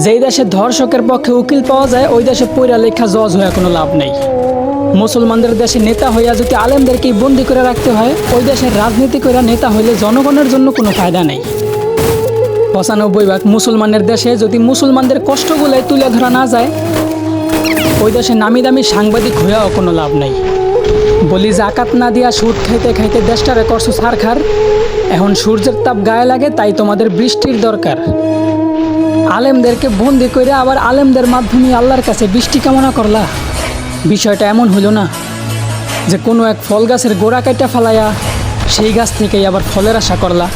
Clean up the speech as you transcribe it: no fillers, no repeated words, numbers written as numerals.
যেই দেশে ধর্ষকের পক্ষে উকিল পাওয়া যায় ওই দেশে পড়া লেখা জজ হয়ে কোনো লাভ নেই। মুসলমানদের দেশে নেতা হইয়া যদি আলেমদেরকেই বন্দি করে রাখতে হয়, ওই দেশের রাজনীতি করে নেতা হইলে জনগণের জন্য কোনো ফায়দা নেই। ৯৫% মুসলমানের দেশে যদি মুসলমানদের কষ্টগুলোই তুলে ধরা না যায়, ওই দেশে নামি দামি সাংবাদিক হইয়াও কোনো লাভ নেই। বলি জাকাত না দিয়া সুদ খাইতে খাইতে দেশটারে করছো ছারখার, এখন সূর্যের তাপ গায়ে লাগে তাই তোমাদের বৃষ্টির দরকার। আলেমদেরকে বন্দি করে আবার আলেমদের মাধ্যমে আল্লাহর কাছে বৃষ্টি কামনা করলা। বিষয়টা এমন হলো না যে কোনো এক ফল গাছের গোড়া কাটা ফালাইয়া সেই গাছ থেকেই আবার ফলের আশা করলা।